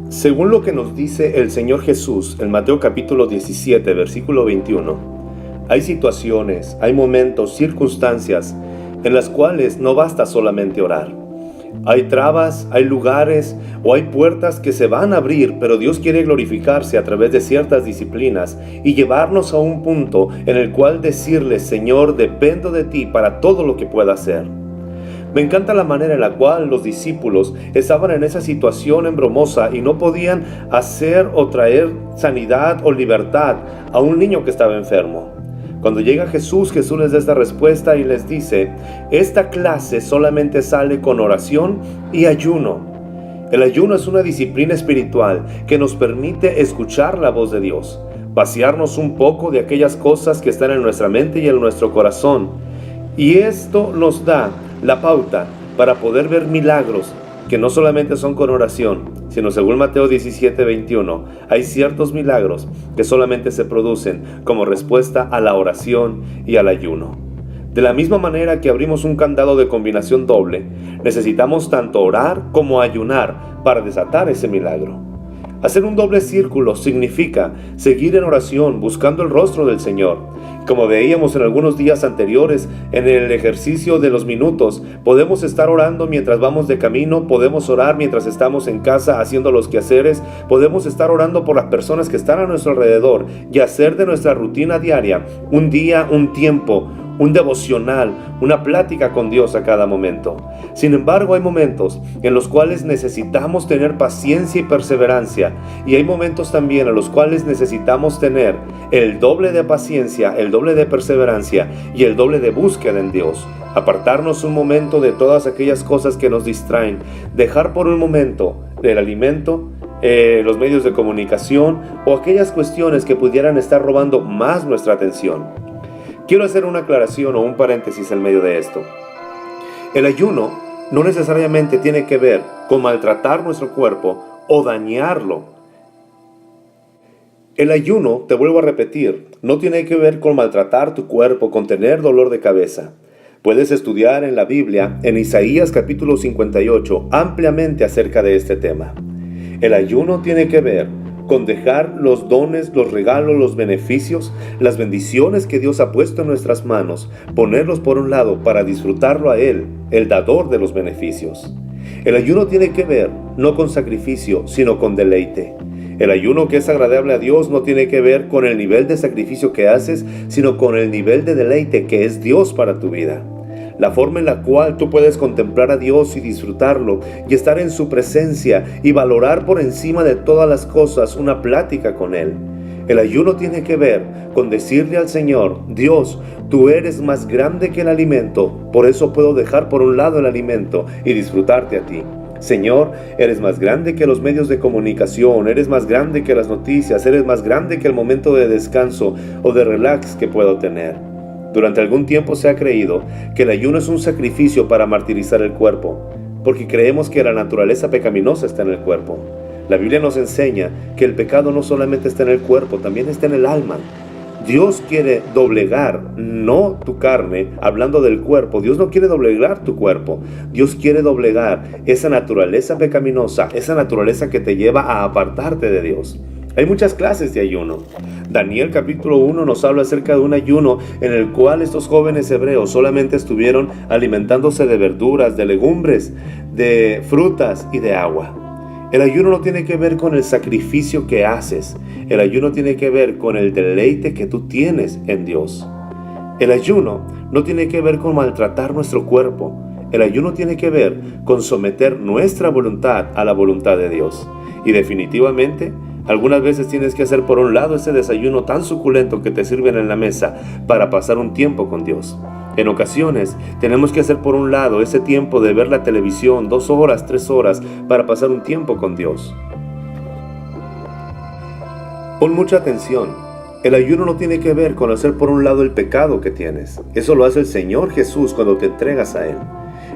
Según lo que nos dice el Señor Jesús en Mateo capítulo 17, versículo 21, hay situaciones, hay momentos, circunstancias en las cuales no basta solamente orar. Hay trabas, hay lugares o hay puertas que se van a abrir, pero Dios quiere glorificarse a través de ciertas disciplinas y llevarnos a un punto en el cual decirle: Señor, dependo de ti para todo lo que pueda hacer. Me encanta la manera en la cual los discípulos estaban en esa situación embromosa y no podían hacer o traer sanidad o libertad a un niño que estaba enfermo. Cuando llega Jesús les da esta respuesta y les dice: esta clase solamente sale con oración y ayuno. El ayuno es una disciplina espiritual que nos permite escuchar la voz de Dios, vaciarnos un poco de aquellas cosas que están en nuestra mente y en nuestro corazón. Y esto nos da la pauta para poder ver milagros que no solamente son con oración, sino según Mateo 17, 21, hay ciertos milagros que solamente se producen como respuesta a la oración y al ayuno. De la misma manera que abrimos un candado de combinación doble, necesitamos tanto orar como ayunar para desatar ese milagro. Hacer un doble círculo significa seguir en oración buscando el rostro del Señor. Como veíamos en algunos días anteriores en el ejercicio de los minutos, podemos estar orando mientras vamos de camino, podemos orar mientras estamos en casa haciendo los quehaceres, podemos estar orando por las personas que están a nuestro alrededor y hacer de nuestra rutina diaria un día, un tiempo, un devocional, una plática con Dios a cada momento. Sin embargo, hay momentos en los cuales necesitamos tener paciencia y perseverancia, y hay momentos también en los cuales necesitamos tener el doble de paciencia, el doble de perseverancia y el doble de búsqueda en Dios. Apartarnos un momento de todas aquellas cosas que nos distraen, dejar por un momento el alimento, los medios de comunicación o aquellas cuestiones que pudieran estar robando más nuestra atención. Quiero hacer una aclaración o un paréntesis en medio de esto. El ayuno no necesariamente tiene que ver con maltratar nuestro cuerpo o dañarlo. El ayuno, te vuelvo a repetir, no tiene que ver con maltratar tu cuerpo, con tener dolor de cabeza. Puedes estudiar en la Biblia, en Isaías capítulo 58, ampliamente acerca de este tema. El ayuno tiene que ver con dejar los dones, los regalos, los beneficios, las bendiciones que Dios ha puesto en nuestras manos, ponerlos por un lado para disfrutarlo a Él, el dador de los beneficios. El ayuno tiene que ver no con sacrificio, sino con deleite. El ayuno que es agradable a Dios no tiene que ver con el nivel de sacrificio que haces, sino con el nivel de deleite que es Dios para tu vida. La forma en la cual tú puedes contemplar a Dios y disfrutarlo y estar en su presencia y valorar por encima de todas las cosas una plática con Él. El ayuno tiene que ver con decirle al Señor: Dios, tú eres más grande que el alimento, por eso puedo dejar por un lado el alimento y disfrutarte a ti. Señor, eres más grande que los medios de comunicación, eres más grande que las noticias, eres más grande que el momento de descanso o de relax que puedo tener. Durante algún tiempo se ha creído que el ayuno es un sacrificio para martirizar el cuerpo, porque creemos que la naturaleza pecaminosa está en el cuerpo. La Biblia nos enseña que el pecado no solamente está en el cuerpo, también está en el alma. Dios quiere doblegar, no tu carne, hablando del cuerpo. Dios no quiere doblegar tu cuerpo. Dios quiere doblegar esa naturaleza pecaminosa, esa naturaleza que te lleva a apartarte de Dios. Hay muchas clases de ayuno. Daniel capítulo 1 nos habla acerca de un ayuno en el cual estos jóvenes hebreos solamente estuvieron alimentándose de verduras, de legumbres, de frutas y de agua. El ayuno no tiene que ver con el sacrificio que haces. El ayuno tiene que ver con el deleite que tú tienes en Dios. El ayuno no tiene que ver con maltratar nuestro cuerpo. El ayuno tiene que ver con someter nuestra voluntad a la voluntad de Dios. Y definitivamente, algunas veces tienes que hacer por un lado ese desayuno tan suculento que te sirven en la mesa para pasar un tiempo con Dios. En ocasiones tenemos que hacer por un lado ese tiempo de ver la televisión 2 horas, 3 horas para pasar un tiempo con Dios. Pon mucha atención. El ayuno no tiene que ver con hacer por un lado el pecado que tienes. Eso lo hace el Señor Jesús cuando te entregas a Él.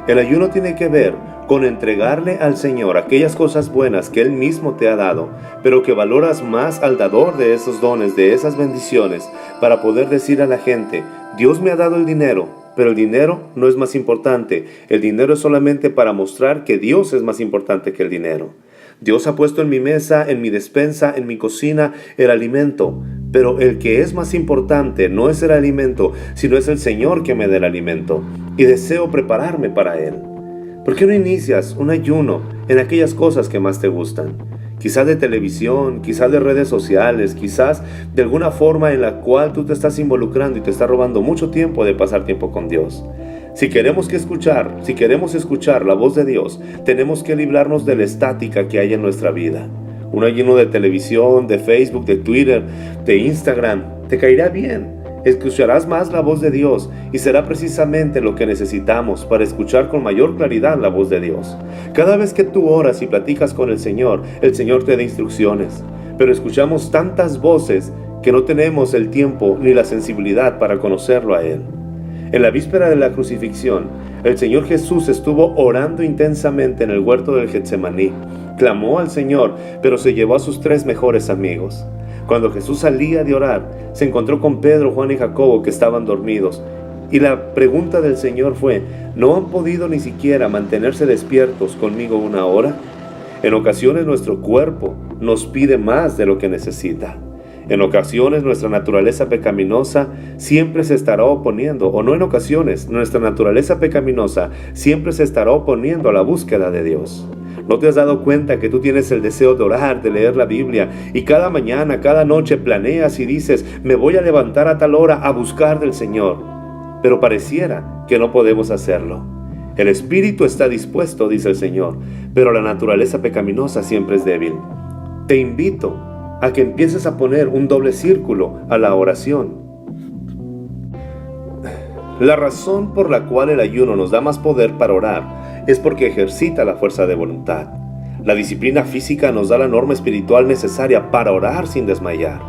El ayuno tiene que ver con entregarle al Señor aquellas cosas buenas que Él mismo te ha dado, pero que valoras más al dador de esos dones, de esas bendiciones, para poder decir a la gente: Dios me ha dado el dinero, pero el dinero no es más importante. El dinero es solamente para mostrar que Dios es más importante que el dinero. Dios ha puesto en mi mesa, en mi despensa, en mi cocina, el alimento. Pero el que es más importante no es el alimento, sino es el Señor que me da el alimento. Y deseo prepararme para Él. ¿Por qué no inicias un ayuno en aquellas cosas que más te gustan? Quizás de televisión, quizás de redes sociales, quizás de alguna forma en la cual tú te estás involucrando y te está robando mucho tiempo de pasar tiempo con Dios. Si queremos escuchar la voz de Dios, tenemos que librarnos de la estática que hay en nuestra vida. Un ayuno de televisión, de Facebook, de Twitter, de Instagram, te caerá bien. Escucharás más la voz de Dios y será precisamente lo que necesitamos para escuchar con mayor claridad la voz de Dios. Cada vez que tú oras y platicas con el Señor te da instrucciones, pero escuchamos tantas voces que no tenemos el tiempo ni la sensibilidad para conocerlo a Él. En la víspera de la crucifixión, el Señor Jesús estuvo orando intensamente en el huerto del Getsemaní. Clamó al Señor, pero se llevó a sus 3 mejores amigos. Cuando Jesús salía de orar, se encontró con Pedro, Juan y Jacobo, que estaban dormidos. Y la pregunta del Señor fue: ¿no han podido ni siquiera mantenerse despiertos conmigo 1 hora? En ocasiones nuestro cuerpo nos pide más de lo que necesita. En ocasiones nuestra naturaleza pecaminosa siempre se estará oponiendo, o no en ocasiones, nuestra naturaleza pecaminosa siempre se estará oponiendo a la búsqueda de Dios. ¿No te has dado cuenta que tú tienes el deseo de orar, de leer la Biblia, y cada mañana, cada noche planeas y dices: me voy a levantar a tal hora a buscar del Señor? Pero pareciera que no podemos hacerlo. El espíritu está dispuesto, dice el Señor, pero la naturaleza pecaminosa siempre es débil. Te invito a que empieces a poner un doble círculo a la oración. La razón por la cual el ayuno nos da más poder para orar es porque ejercita la fuerza de voluntad. La disciplina física nos da la norma espiritual necesaria para orar sin desmayar.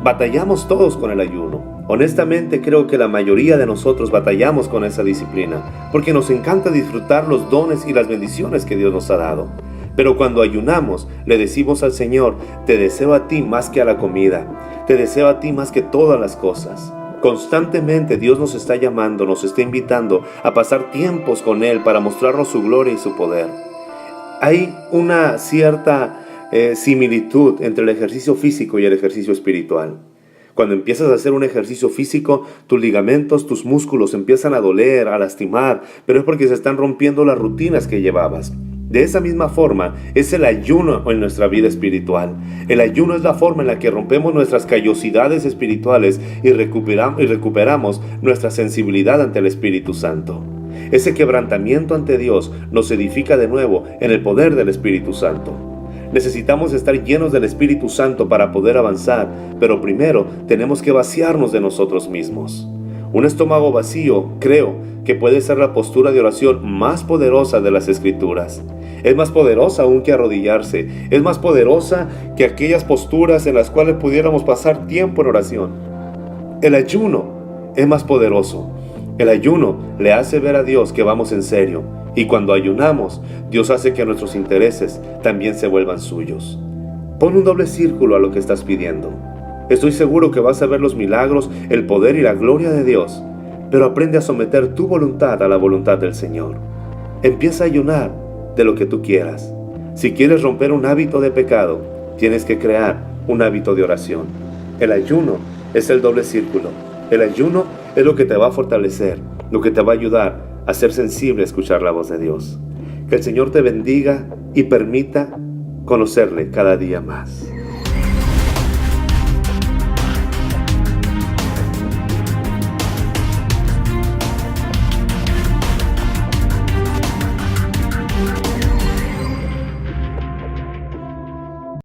Batallamos todos con el ayuno. Honestamente creo que la mayoría de nosotros batallamos con esa disciplina, porque nos encanta disfrutar los dones y las bendiciones que Dios nos ha dado. Pero cuando ayunamos, le decimos al Señor: te deseo a ti más que a la comida, te deseo a ti más que todas las cosas. Constantemente Dios nos está llamando, nos está invitando a pasar tiempos con Él para mostrarnos su gloria y su poder. Hay una cierta similitud entre el ejercicio físico y el ejercicio espiritual. Cuando empiezas a hacer un ejercicio físico, tus ligamentos, tus músculos empiezan a doler, a lastimar, pero es porque se están rompiendo las rutinas que llevabas. De esa misma forma es el ayuno en nuestra vida espiritual. El ayuno es la forma en la que rompemos nuestras callosidades espirituales y recuperamos nuestra sensibilidad ante el Espíritu Santo. Ese quebrantamiento ante Dios nos edifica de nuevo en el poder del Espíritu Santo. Necesitamos estar llenos del Espíritu Santo para poder avanzar, pero primero tenemos que vaciarnos de nosotros mismos. Un estómago vacío, creo, que puede ser la postura de oración más poderosa de las Escrituras. Es más poderosa aún que arrodillarse. Es más poderosa que aquellas posturas en las cuales pudiéramos pasar tiempo en oración. El ayuno es más poderoso. El ayuno le hace ver a Dios que vamos en serio. Y cuando ayunamos, Dios hace que nuestros intereses también se vuelvan suyos. Pon un doble círculo a lo que estás pidiendo. Estoy seguro que vas a ver los milagros, el poder y la gloria de Dios. Pero aprende a someter tu voluntad a la voluntad del Señor. Empieza a ayunar de lo que tú quieras. Si quieres romper un hábito de pecado, tienes que crear un hábito de oración. El ayuno es el doble círculo. El ayuno es lo que te va a fortalecer, lo que te va a ayudar a ser sensible a escuchar la voz de Dios. Que el Señor te bendiga y permita conocerle cada día más.